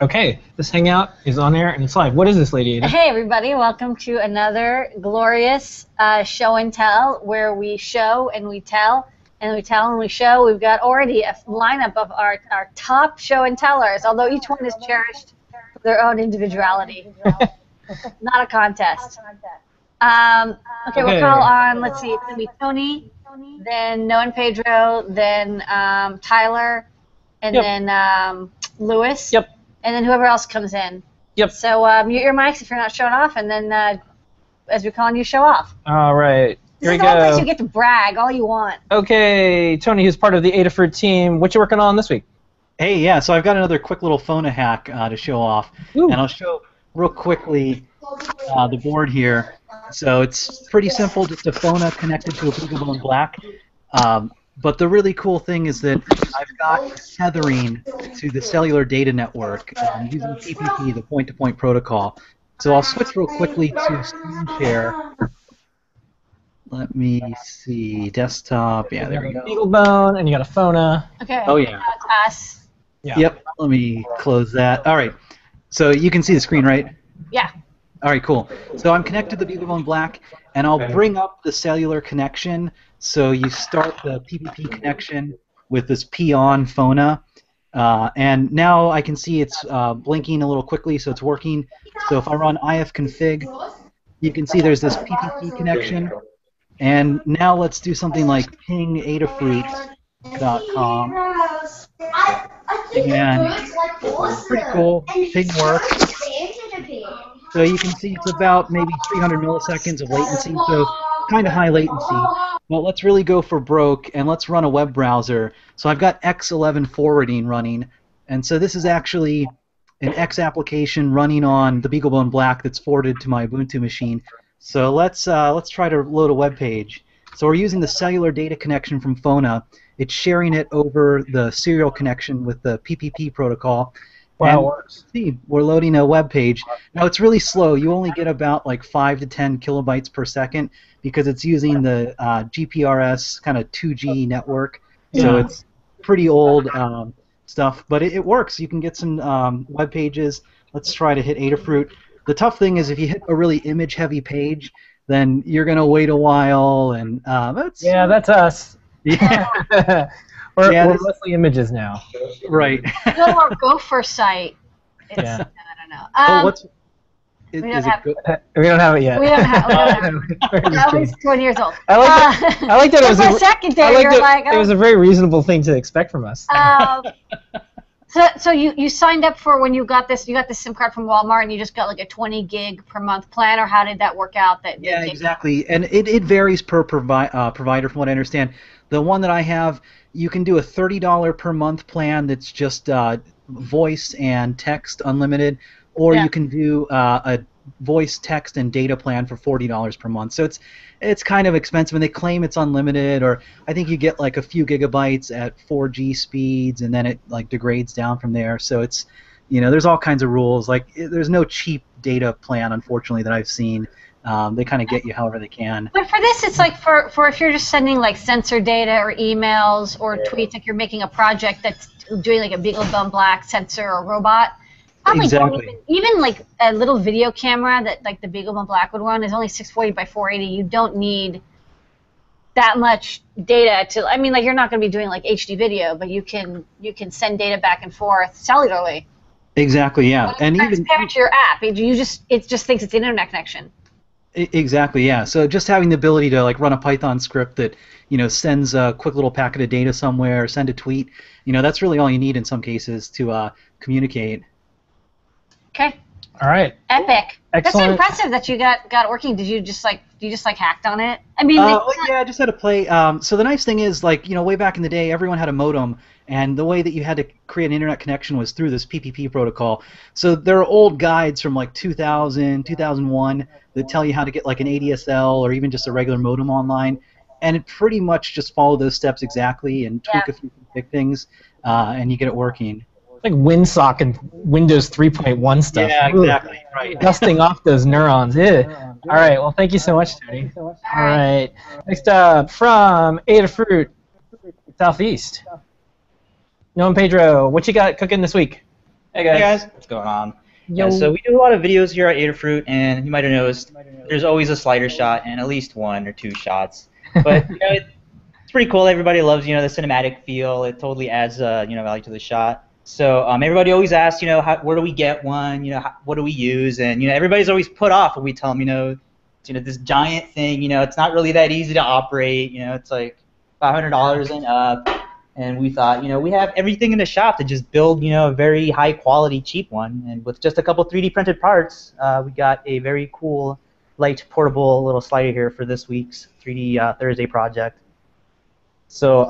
Okay, this hangout is on air and it's live. What is this, Lady Ada? Hey everybody, welcome to another glorious show and tell where we show and we tell and we tell and we show. We've got already a lineup of our top show and tellers, although each one is cherished for their own individuality. Not a contest. Okay, we'll call on, let's see, it's going to be Tony, then Noah and Pedro, then Tyler, and then Lewis. Yep. And then whoever else comes in. Yep. So mute your mics if you're not showing off, and then as we're calling you, show off. All right. This is the one place you get to brag all you want. Okay, Tony, who's part of the Adafruit team, what you working on this week? Hey, yeah, so I've got another quick little phone hack to show off. Ooh. And I'll show real quickly the board here. So it's pretty simple, just a phone connected to a BeagleBone Black. But the really cool thing is that I've got tethering to the cellular data network using PPP, the point-to-point protocol. So I'll switch real quickly to screen share. Let me see, desktop. Yeah, there we go. BeagleBone, and you got a phone. Okay. Oh yeah. That's us. Yeah. Yep. Let me close that. All right. So you can see the screen, right? Yeah. All right, cool. So I'm connected to the BeagleBone Black, and I'll bring up the cellular connection. So you start the PPP connection with this P-on phona, and now I can see it's blinking a little quickly, so it's working. So if I run ifconfig, you can see there's this PPP connection. And now let's do something like ping adafruit.com. And pretty cool. Ping works. So you can see it's about maybe 300 milliseconds of latency, so kind of high latency. But let's really go for broke, and let's run a web browser. So I've got X11 forwarding running, and so this is actually an X application running on the BeagleBone Black that's forwarded to my Ubuntu machine. So let's try to load a web page. So we're using the cellular data connection from Phona. It's sharing it over the serial connection with the PPP protocol. Wow. And see, we're loading a web page. Now it's really slow. You only get about like 5 to 10 kilobytes per second because it's using the GPRS kind of 2G network. Yeah. So it's pretty old stuff, but it works. You can get some web pages. Let's try to hit Adafruit. The tough thing is if you hit a really image-heavy page, then you're going to wait a while, and that's... Yeah, that's us. Yeah. We're mostly images now. Right. Go to our Gopher site. It's, yeah. I don't know. We don't have it yet. We don't have it. That was 20 years old. I like that it was for a second there, you're like... It was a very reasonable thing to expect from us. So you signed up for when you got this SIM card from Walmart and you just got like a 20 gig per month plan, or how did that work out? Yeah, exactly. And it varies per provider from what I understand. The one that I have, you can do a $30 per month plan that's just voice and text unlimited, or you can do a voice, text, and data plan for $40 per month. So it's kind of expensive, and they claim it's unlimited, or I think you get like a few gigabytes at 4G speeds, and then it like degrades down from there. So it's, there's all kinds of rules. Like there's no cheap data plan, unfortunately, that I've seen. They kind of get you however they can. But for this, it's like for if you're just sending like sensor data or emails or tweets, like you're making a project that's doing like a BeagleBone Black sensor or robot. Probably exactly. Even like a little video camera that like the BeagleBone Black would run is only 640 by 480. You don't need that much data to. I mean, like you're not going to be doing like HD video, but you can send data back and forth cellularly. Exactly. Yeah. And even compared to your app, it just thinks it's an internet connection. Exactly. Yeah. So just having the ability to like run a Python script that sends a quick little packet of data somewhere, or send a tweet. That's really all you need in some cases to communicate. Okay. All right. Epic. Excellent. That's so impressive that you got it working. Did you just hacked on it? I mean, yeah, I just had to play. So the nice thing is, like, way back in the day, everyone had a modem, and the way that you had to create an internet connection was through this PPP protocol. So there are old guides from like 2000, 2001 that tell you how to get like an ADSL or even just a regular modem online, and it pretty much just follow those steps exactly and tweak a few big things, and you get it working. Like WinSock and Windows 3.1 stuff. Yeah, exactly. Right. Dusting off those neurons. Yeah. All right. Well, thank you so much, Tony. All right. Next up, from Adafruit Southeast. Noah and Pedro, what you got cooking this week? Hey guys, what's going on? Yo. Yeah, so we do a lot of videos here at Adafruit, and you might have noticed there's always a slider shot and at least 1 or 2 shots. But it's pretty cool. Everybody loves the cinematic feel. It totally adds value to the shot. So everybody always asks where do we get one? What do we use? And everybody's always put off when we tell them this giant thing. It's not really that easy to operate. It's like $500 and up. And we thought, we have everything in the shop to just build, a very high quality, cheap one. And with just a couple 3D printed parts, we got a very cool, light, portable little slider here for this week's 3D Thursday project. So,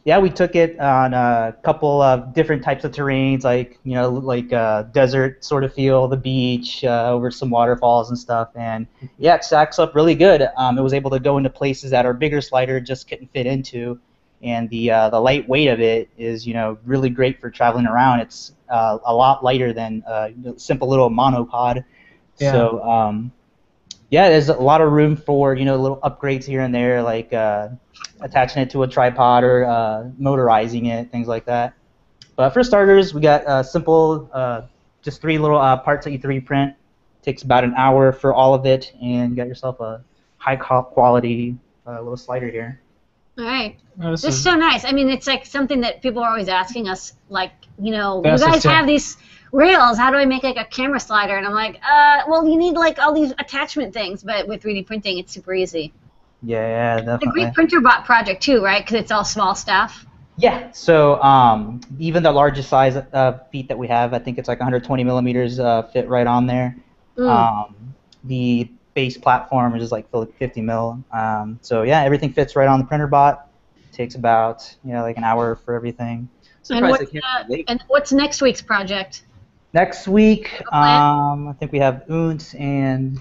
yeah, we took it on a couple of different types of terrains, like desert sort of feel, the beach, over some waterfalls and stuff. And yeah, it stacks up really good. It was able to go into places that our bigger slider just couldn't fit into. And the light weight of it is really great for traveling around. It's a lot lighter than a simple little monopod. Yeah. So yeah, there's a lot of room for little upgrades here and there, like attaching it to a tripod or motorizing it, things like that. But for starters, we got simple, just 3 little parts that you 3D print. Takes about an hour for all of it, and you got yourself a high quality little slider here. All right. Oh, This is so nice. I mean, it's like something that people are always asking us, like, you That's guys just it. have these rails. How do I make like a camera slider? And I'm like, well, you need like all these attachment things, but with 3D printing, it's super easy. Yeah, It's a definitely. great printer bot project too, right? Because it's all small stuff. Yeah, so even the largest size feet that we have, I think it's like 120 millimeters, fit right on there. The base platform is like 50 mil. So yeah, everything fits right on the printer bot. Takes about like an hour for everything. And what's next week's project? Next week, I think we have Oont and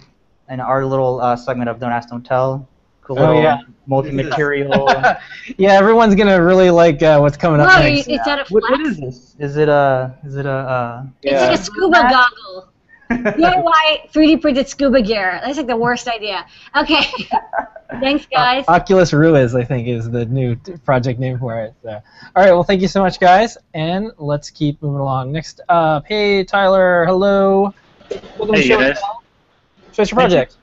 our little segment of Don't Ask, Don't Tell. Cool little multi-material. Yeah, everyone's gonna really like what's coming up Whoa, next. it's out of What is this? Is it It's like a scuba goggle. DIY 3D printed scuba gear. That's like the worst idea. Okay. Thanks, guys. Oculus Ruiz, I think, is the new project name for it. So. All right, well, thank you so much, guys, and let's keep moving along. Next up, hey, Tyler, hello. Welcome to Hey, Show guys. What's your project?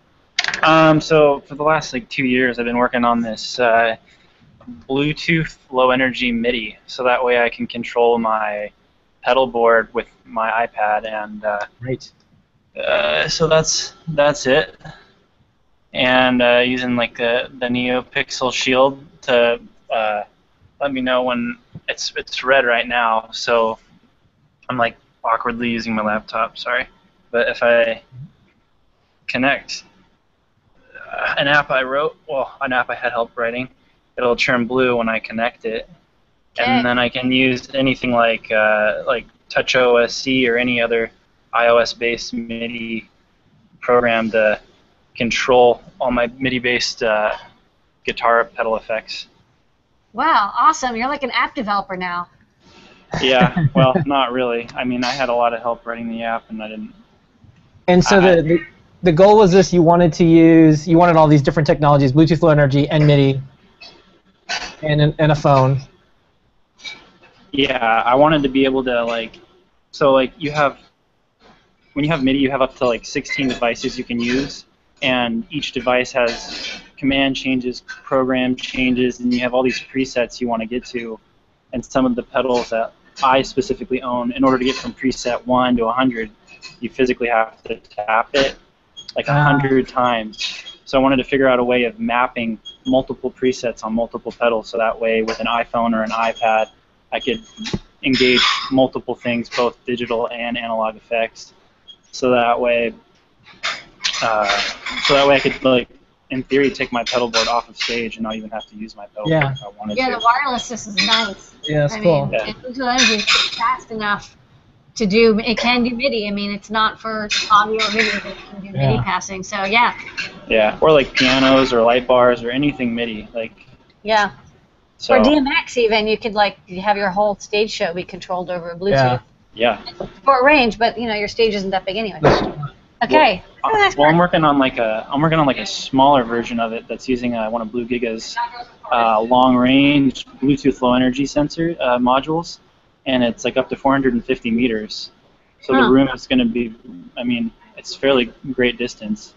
So for the last 2 years, I've been working on this Bluetooth low energy MIDI, so that way I can control my pedal board with my iPad, and Great. so that's it. And using like the Neopixel shield to let me know when it's red right now. So I'm like awkwardly using my laptop. Sorry, but if I connect an app I wrote, an app I had help writing, it'll turn blue when I connect it, and then I can use anything like TouchOSC or any other iOS-based MIDI program to control all my MIDI-based guitar pedal effects. Wow, awesome. You're like an app developer now. Yeah, well, not really. I mean, I had a lot of help writing the app, and I didn't. And so the goal was this: you wanted all these different technologies, Bluetooth Low Energy and MIDI, and a phone. Yeah, I wanted to be able to when you have MIDI, you have up to 16 devices you can use, and each device has command changes, program changes, and you have all these presets you want to get to, and some of the pedals that I specifically own, in order to get from preset 1 to 100, you physically have to tap it 100 times. So I wanted to figure out a way of mapping multiple presets on multiple pedals, so that way with an iPhone or an iPad, I could engage multiple things, both digital and analog effects. So that way I could, in theory, take my pedal board off of stage and not even have to use my pedal board if I wanted to. Yeah, the wireless system is nice. Yeah, that's cool. I mean, Bluetooth Energy is fast enough to do. It can do MIDI. I mean, it's not for audio or video, but it can do MIDI passing. So yeah. Yeah, or pianos or light bars or anything MIDI. Yeah. So, or DMX even, you could you have your whole stage show be controlled over Bluetooth. Yeah. Short range, but your stage isn't that big anyway. Okay. Well, I'm working on a smaller version of it that's using one of Blue Giga's long range Bluetooth low energy sensor modules, and it's like up to 450 meters. So the room is going to be, I mean, it's fairly great distance.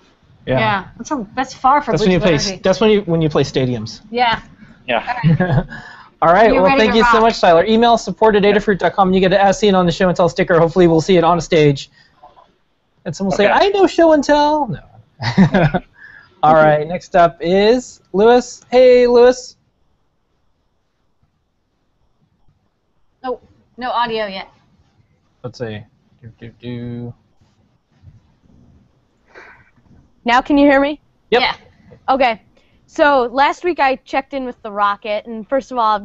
Yeah. That's far for That's when you Bluetooth play. energy. That's when you play stadiums. Yeah. Yeah. All right. You're Well, ready thank to you so rock. much, Tyler. Email support@adafruit.com, and you get a seen on the show and tell sticker. Hopefully, we'll see it on a stage. And someone will say, Okay. "I know show and tell." No. All right. Next up is Lewis. Hey, Lewis. Oh, no audio yet. Let's see. Now can you hear me? Yep. Yeah. Okay. So last week I checked in with the rocket, and first of all,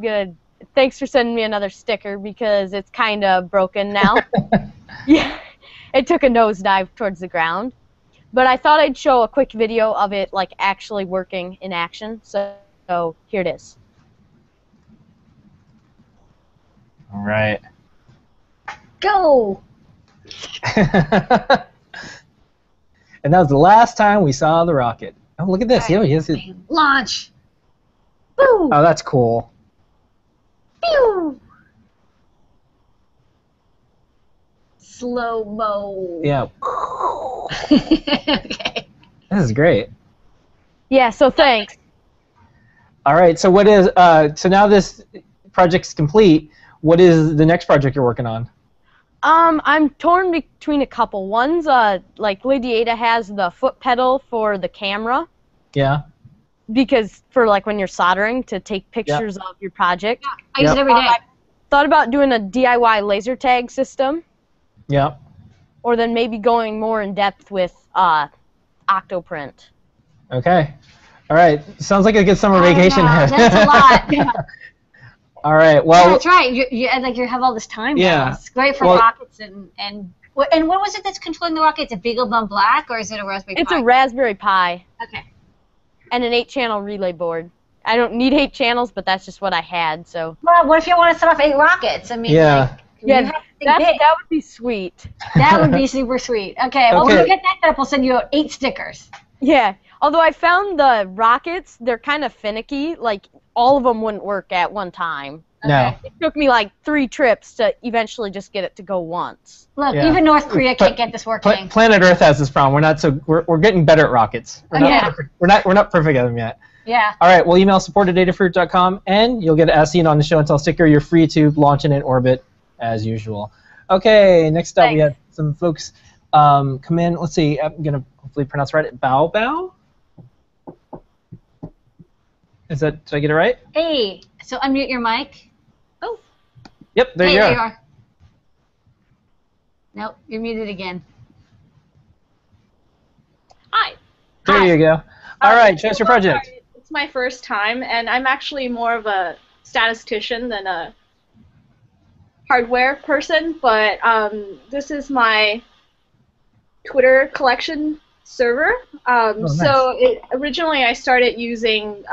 thanks for sending me another sticker because it's kind of broken now. Yeah, it took a nosedive towards the ground. But I thought I'd show a quick video of it like actually working in action. So here it is. All right. Go. And that was the last time we saw the rocket. Oh, look at this. Yeah, he has it. Launch. Boo. Oh, that's cool. Pew. Slow-mo. Yeah. Okay. This is great. Yeah. So thanks. All right. So what is? So now this project's complete. What is the next project you're working on? I'm torn between a couple. One's like Lady Ada has the foot pedal for the camera. Yeah. Because for like when you're soldering to take pictures of your project. I use it every day. I thought about doing a DIY laser tag system, Yeah. or then maybe going more in depth with Octoprint. Okay. All right. Sounds like a good summer vacation. That's a lot. Yeah. All right. Yeah, Well. that's right. You have all this time. Yeah. Now. It's great for Well- rockets and what was it that's controlling the rocket? Is it Beagle Bum Black or is it a Raspberry It's Pi? a Raspberry Pi Okay. and an 8-channel relay board. I don't need 8 channels, but that's just what I had. So Well, what if you want to set off 8 rockets? I mean, Yeah. like, yeah, you have to think big. that would be sweet. That would be super sweet. Okay, well, when Okay. we get that set up, we'll send you 8 stickers. Yeah. Although I found the rockets, they're kind of finicky. Like all of them wouldn't work at one time. No. Okay. It took me like 3 trips to eventually just get it to go once. Look, Yeah. even North Korea can't get this working. Planet Earth has this problem. We're getting better at rockets. We're not, Yeah. perfect. We're not perfect at them yet. Yeah. All right. Well, email support@adafruit.com, and you'll get a seen on the show and tell sticker. You're free to launch in orbit as usual. Okay. Next up, we Thanks. have some folks come in. Let's see. I'm gonna hopefully pronounce it right. Bao Bao. Did I get it right? Hey, so unmute your mic. Oh. Yep. There Hey, you there are. you are. Nope, you're muted again. Hi. There you go. All right. Show us your project. Sorry, it's my first time, and I'm actually more of a statistician than a hardware person, but this is my Twitter collection server. Nice. So originally I started using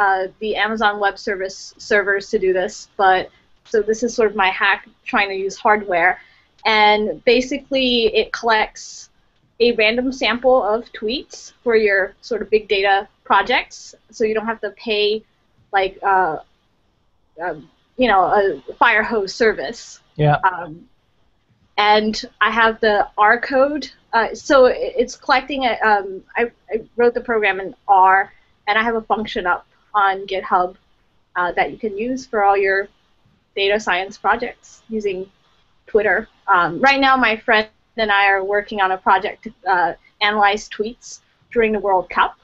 the Amazon Web Service servers to do this, but so this is sort of my hack trying to use hardware. And basically it collects a random sample of tweets for your sort of big data projects, so you don't have to pay like a fire hose service. Yeah. And I have the R code, so it's collecting it. I wrote the program in R, and I have a function up on GitHub that you can use for all your data science projects using Twitter. Right now, my friend and I are working on a project to analyze tweets during the World Cup.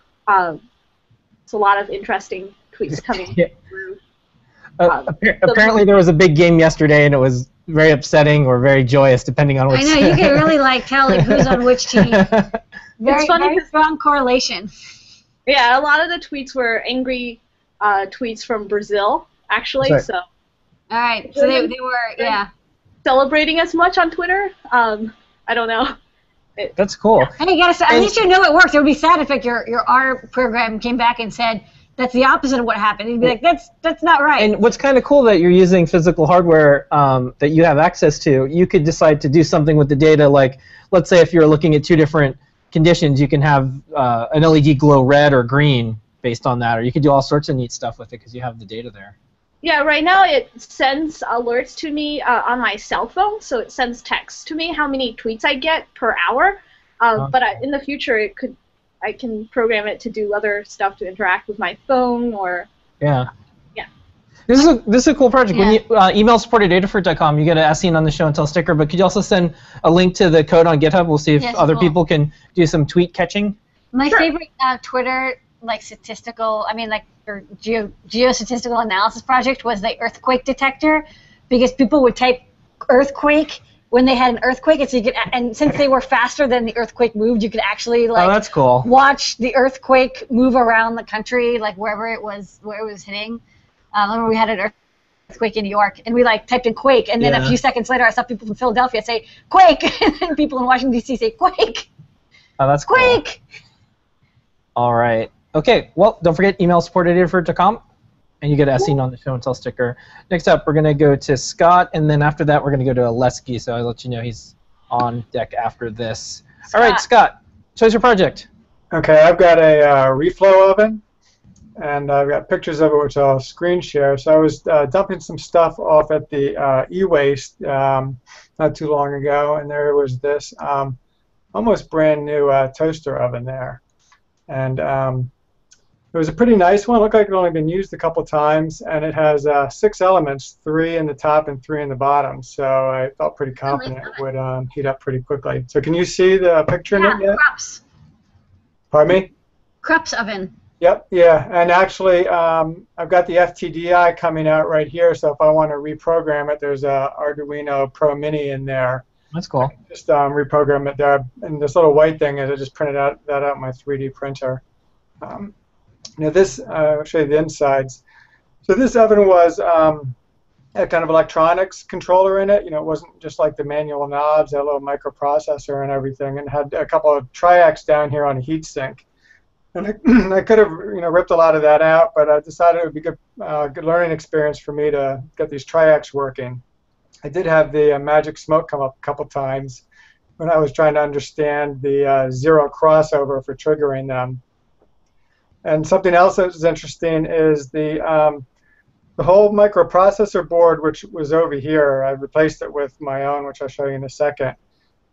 It's a lot of interesting tweets coming Yeah. through. Apparently, there was a big game yesterday, and it was very upsetting or very joyous, depending on which. I know, you can really tell who's on which team. Very, funny very strong correlation. Yeah, a lot of the tweets were angry tweets from Brazil, actually. Sorry. So All right, so they were, yeah. celebrating as much on Twitter. I don't know. That's cool. And you gotta say, at least you know it worked. It would be sad if like your R program came back and said that's the opposite of what happened. You'd be like, that's not right. And what's kind of cool that you're using physical hardware that you have access to. You could decide to do something with the data, like let's say if you're looking at 2 different conditions, you can have an LED glow red or green based on that, or you could do all sorts of neat stuff with it because you have the data there. Yeah, right now it sends alerts to me on my cell phone, so it sends text to me how many tweets I get per hour. But in the future, I can program it to do other stuff to interact with my phone or. Yeah. Yeah. This is a cool project. Yeah. When you email support@adafruit.com, you get a As Seen on the Show and Tell sticker. But could you also send a link to the code on GitHub? We'll see if Yes, other cool. people can do some tweet catching. My Sure. favorite Twitter or geostatistical analysis project was the earthquake detector, because people would type earthquake when they had an earthquake, and since they were faster than the earthquake moved, you could actually Oh, that's cool. watch the earthquake move around the country, like where it was hitting. I remember we had an earthquake in New York, and we typed in quake, and then a Yeah. few seconds later, I saw people from Philadelphia say quake, and then people in Washington D.C. say quake, Oh, that's cool. quake. All right. Okay. Well, don't forget email support@adafruit.com, and you get As Seen on the Show and Tell sticker. Next up, we're gonna go to Scott, and then after that, we're gonna go to Alesky. So I'll let you know he's on deck after this. All right, Scott. Choose your project. Okay, I've got a reflow oven, and I've got pictures of it which I'll screen share. So I was dumping some stuff off at the e-waste not too long ago, and there was this almost brand new toaster oven there. And it was a pretty nice one. It looked like it had only been used a couple times, and it has 6 elements, 3 in the top and 3 in the bottom. So I felt pretty confident it would heat up pretty quickly. So can you see the picture in it yet? Krups. Pardon me? Krups oven. Yep, yeah, and actually I've got the FTDI coming out right here, so if I want to reprogram it, there's a Arduino Pro Mini in there. That's cool. Just reprogram it there, and this little white thing is I just printed that out on my 3D printer. Now this, I'll show you the insides. So this oven was had kind of electronics controller in it. You know, it wasn't just like the manual knobs, it had a little microprocessor and everything, and had a couple of triacs down here on a heat sink. And I could have, ripped a lot of that out, but I decided it would be good learning experience for me to get these triacs working. I did have the magic smoke come up a couple times when I was trying to understand the zero crossover for triggering them. And something else that was interesting is the whole microprocessor board, which was over here. I replaced it with my own, which I'll show you in a second.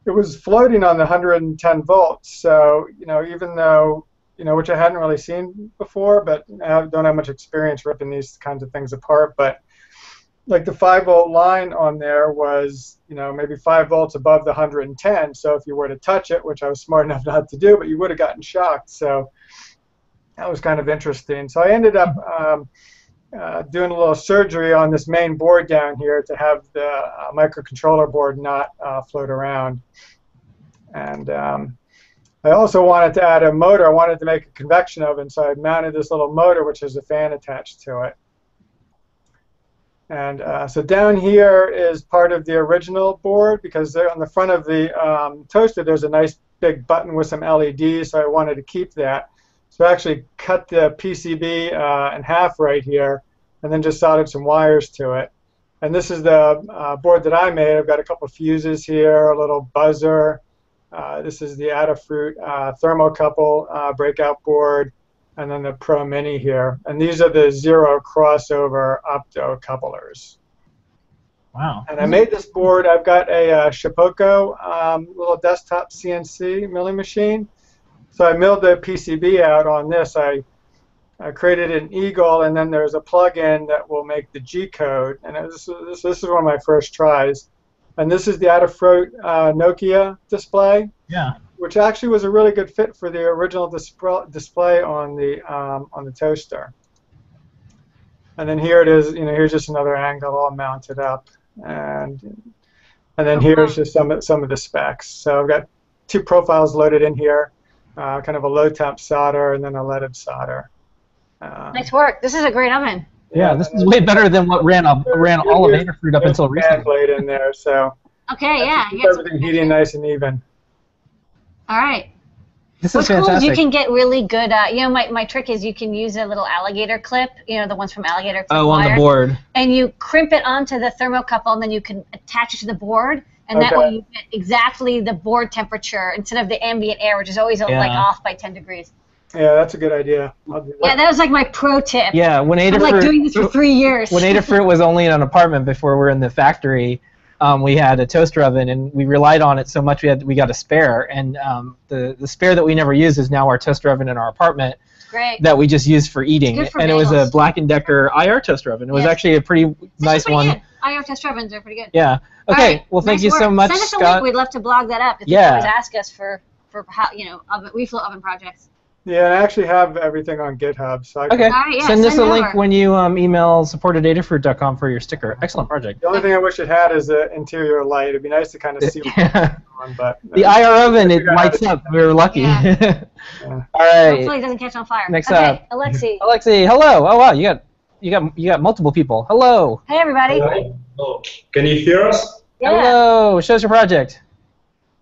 It was floating on the 110 volts. So, even though, which I hadn't really seen before, but I don't have much experience ripping these kinds of things apart. But like the 5-volt line on there was, maybe 5 volts above the 110. So if you were to touch it, which I was smart enough not to do, but you would have gotten shocked. So that was kind of interesting. So I ended up doing a little surgery on this main board down here to have the microcontroller board not float around. And I also wanted to add a motor. I wanted to make a convection oven, so I mounted this little motor, which has a fan attached to it. And so down here is part of the original board, because there on the front of the toaster there's a nice big button with some LEDs, so I wanted to keep that. So I actually cut the PCB in half right here, and then just soldered some wires to it. And this is the board that I made. I've got a couple fuses here, a little buzzer. This is the Adafruit thermocouple breakout board, and then the Pro Mini here. And these are the zero crossover opto couplers. Wow. And I made this board. I've got a Shipoko little desktop CNC milling machine. So I milled the PCB out on this. I created an eagle, and then there's a plug-in that will make the G code. And this is one of my first tries. And this is the Adafruit Nokia display. Yeah. Which actually was a really good fit for the original display on the toaster. And then here it is. Here's just another angle all mounted up, and then here's just some of the specs. So I've got 2 profiles loaded in here, kind of a low temp solder and then a leaded solder. Nice work. This is a great oven. Yeah, this is way better than what ran all of Adafruit up until recently. Blade in there, so Okay, yeah. keep everything heating nice and even. All right. This What's is fantastic. cool is you can get really good, my trick is you can use a little alligator clip, the ones from Alligator Clip on Wire, the board. and you crimp it onto the thermocouple, and then you can attach it to the board, and that way you get exactly the board temperature instead of the ambient air, which is always like off by 10 degrees. Yeah, that's a good idea. I'll do that. Yeah, that was like my pro tip. Yeah, when I'm like doing this for 3 years. When Adafruit was only in an apartment before we were in the factory, we had a toaster oven, and we relied on it so much we got a spare, and the spare that we never used is now our toaster oven in our apartment. Great. That we just used for eating, Good for and it was a bagels. Black & Decker IR toaster oven. It was actually a pretty nice pretty one. Good. IR toaster ovens are pretty good. Yeah. All Okay. right, Well, thank nice you so work. much, Send us a Scott. link. We'd love to blog that up. If Yeah. you always ask us for how reflow oven projects. Yeah, and I actually have everything on GitHub. So I can, Okay. All right, yeah, send us a send it link over. when you email support@adafruit.com for your sticker. Excellent project. The only thing I wish it had is an interior light. It'd be nice to kind of see what's Yeah. going on, but The IR oven, it figure out how lights to- up. We were lucky. Yeah. All right. Hopefully it doesn't catch on fire. Next okay, up. Alexi. Alexi, hello. Oh wow, you got multiple people. Hello. Hey, everybody. Oh, can you hear us? Yeah. Hello. Show us your project.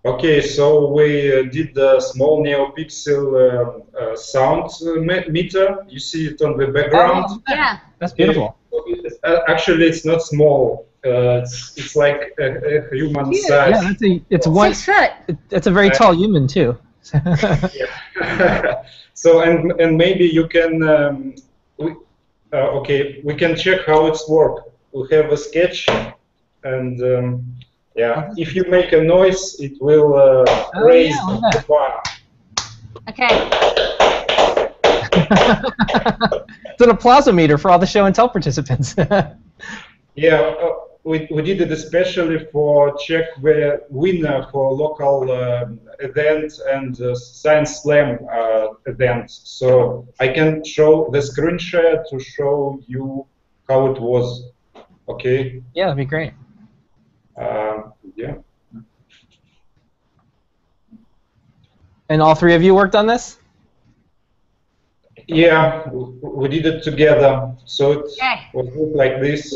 Okay, so we did the small Neopixel sound meter. You see it on the background. Oh, Yeah. That's beautiful. Actually, it's not small. It's like a human Yeah, size. it's one. 6 foot. It's a very tall human too. So and maybe you can okay, we can check how it's work. We have a sketch, and yeah, if you make a noise, it will raise yeah, look at the bar. Okay. It's an applausometer for all the show and tell participants. Yeah, we did it especially for check the winner for local event and Science Slam event. So I can show the screen share to show you how it was. Okay. Yeah, that'd be great. Yeah. And all three of you worked on this? Yeah, we did it together. So it Okay. would look like this.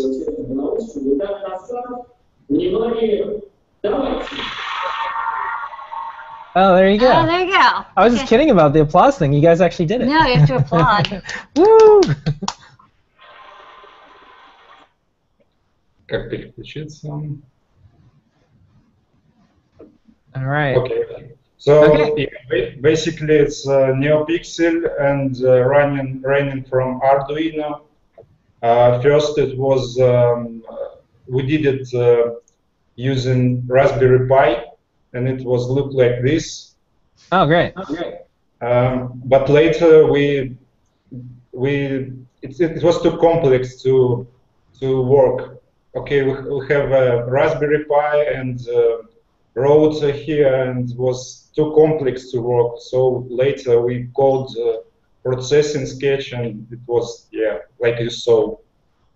Oh, there you go. Oh, there you go. I was just kidding about the applause thing. You guys actually did it. No, you have to applaud. Woo! Как переключиться? All right. Okay. So Okay. yeah, basically it's Neopixel and running from Arduino. First it was we did it using Raspberry Pi, and it was look like this. Oh, great. But later it was too complex to work. Okay, we have a Raspberry Pi and router here, and it was too complex to work. So later we called processing sketch, and it was, yeah, like you saw.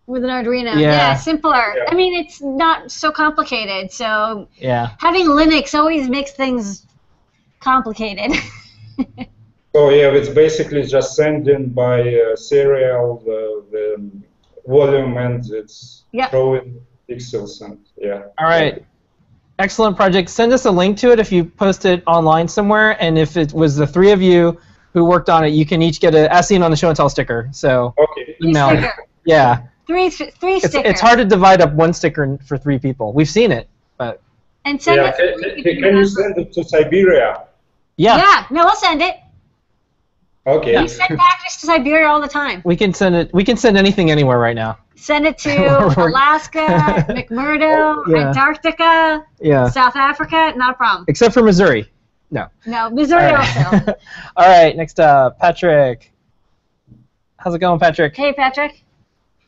With an Arduino. Yeah. Simpler. Yeah. I mean, it's not so complicated. So Yeah. having Linux always makes things complicated. So yeah, it's basically just sending by serial the volume, and it's Yeah. showing pixels, and yeah. All right. Excellent project. Send us a link to it if you post it online somewhere, and if it was the three of you who worked on it, you can each get a as seen on the show and tell sticker. So Okay. email. Sticker. Yeah. Three stickers. It's hard to divide up one sticker for three people. We've seen it, but And send Yeah. us. Can you send it to Siberia? yeah, Yeah. No, we'll send it. Okay. We send packages to Siberia all the time. we can send it. We can send anything anywhere right now. Send it to Alaska, McMurdo, Yeah. Antarctica, Yeah. South Africa. Not a problem. Except for Missouri. No. No, Missouri All also. right. All right. Next up, Patrick. How's it going, Patrick? Hey, Patrick.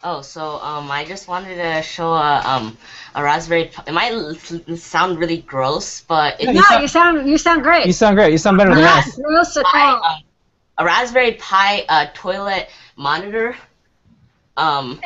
Oh, so I just wanted to show a Raspberry Pi. It might sound really gross, but it's No, you sound great. You sound great. You sound better than Not us. gross at all. a Raspberry Pi toilet monitor. I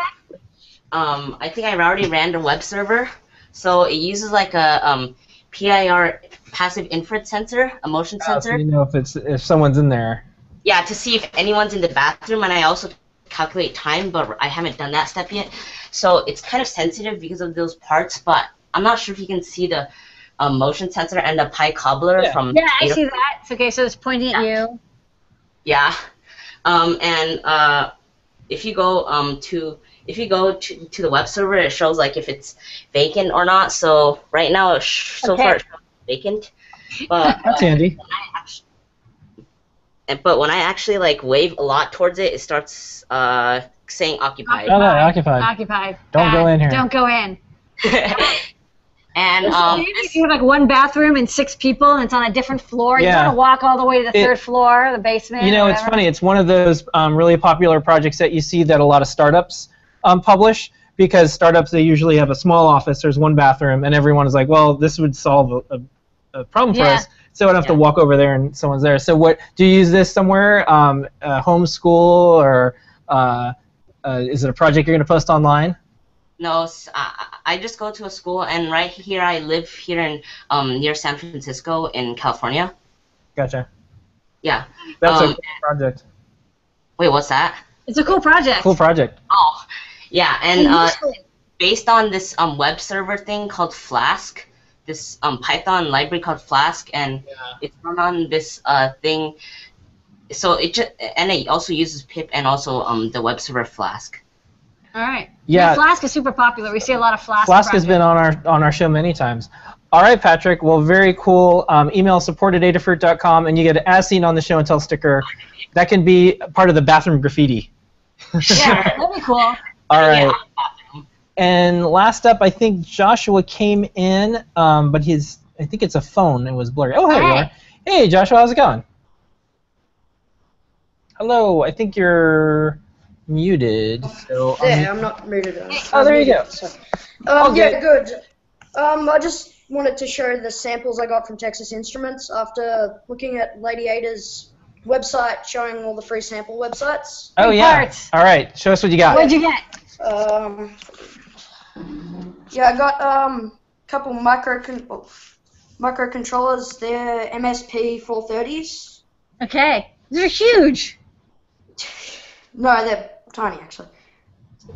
think I already ran the web server, so it uses like a PIR passive infrared sensor, a motion So sensor. you know if someone's in there. Yeah, to see if anyone's in the bathroom, and I also calculate time, but I haven't done that step yet. So it's kind of sensitive because of those parts, but I'm not sure if you can see the motion sensor and the Pi cobbler from. Yeah, I see that. It's okay, so it's pointing at you. Yeah, and if you go to the web server, it shows like if it's vacant or not. So right now, so far it's vacant. But That's handy. but when I actually like wave a lot towards it, it starts saying occupied. Oh, no, occupied. Occupied. Don't go in here. Don't go in. And if you have like one bathroom and 6 people and it's on a different floor, you Yeah. want to walk all the way to the third floor, the basement. You know, or it's whatever. funny. It's one of those really popular projects that you see that a lot of startups publish, because startups, they usually have a small office, there's one bathroom, and everyone is like, well, this would solve a problem for us, so I don't have to walk over there and someone's there. So what, do you use this somewhere, homeschool, or is it a project you're going to post online? No, I just go to a school, and right here I live here in near San Francisco in California. Gotcha. Yeah. That's a cool project. Wait, what's that? It's a cool project. Cool project. Oh, yeah, and based on this web server thing called Flask, this Python library called Flask, and it's run on this thing. So it also uses pip and also the web server Flask. All right. Yeah. Flask is super popular. We see a lot of Flask. Flask has been on our show many times. All right, Patrick. Well, very cool. Email support@adafruit.com, and you get an as seen on the show and tell sticker. That can be part of the bathroom graffiti. Yeah, that'd be cool. All right. And last up, I think Joshua came in, but I think it's a phone. It was blurry. Oh, here you are. Hey, Joshua, how's it going? Hello. I think you're muted. So yeah, I'm not muted. Oh, there you go. So. Yeah, good. I just wanted to show the samples I got from Texas Instruments after looking at Lady Ada's website showing all the free sample websites. Oh, yeah. All right. Show us what you got. What'd you get? Yeah, I got a couple microcontrollers. They're MSP 430s. Okay. They're huge. No, they're tiny, actually.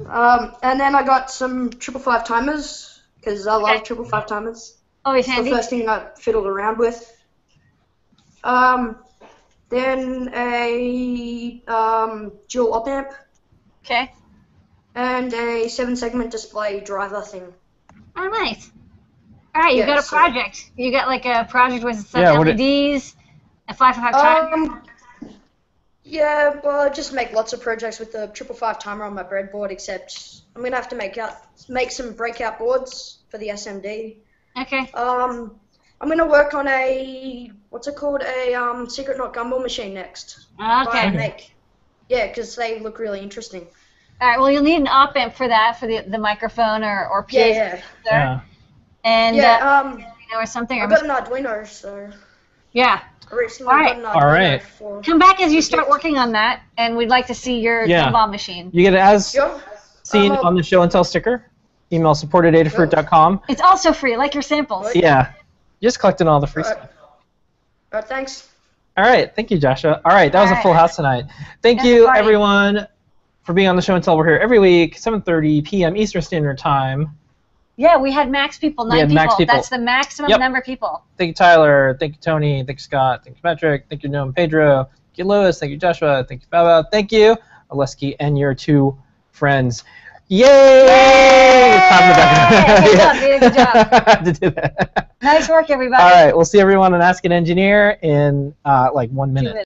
And then I got some 555 timers, because I love 555 timers. Always It's handy. the first thing I fiddled around with. Then a dual op amp. Okay. And a 7-segment display driver thing. Oh, nice. All right, you got a project. You got like a project with some LEDs, a 555 timer. Yeah, well, I just make lots of projects with the 555 timer on my breadboard, except I'm gonna have to make some breakout boards for the SMD. Okay. I'm gonna work on a Secret Not Gumball machine next. Okay. Yeah, because they look really interesting. All right. Well, you'll need an op amp for that, for the microphone or PA. Yeah. And or something. I've got an Arduino, so. Yeah. Recently got an Arduino. All right. Come back as you start working on that, and we'd like to see your gumball machine. You get it as seen on the show and tell sticker. Email support@adafruit.com. It's also free, like your samples. Yeah. Just collecting all the free stuff. All right, thanks. All right. Thank you, Joshua. All right. That was a full house tonight. Thank you, everyone, for being on the show and tell. We're here every week, 7:30 p.m. Eastern Standard Time. Yeah, we had max people, 9 people. Max people. That's the maximum number of people. Thank you, Tyler. Thank you, Tony. Thank you, Scott. Thank you, Patrick. Thank you, Noam and Pedro. Thank you, Louis. Thank you, Joshua. Thank you, Baba. Thank you, Oleski, and your 2 friends. Yay! Good job, dude. Good job. To do that. Nice work, everybody. All right. We'll see everyone on Ask an Engineer in like 1 minute.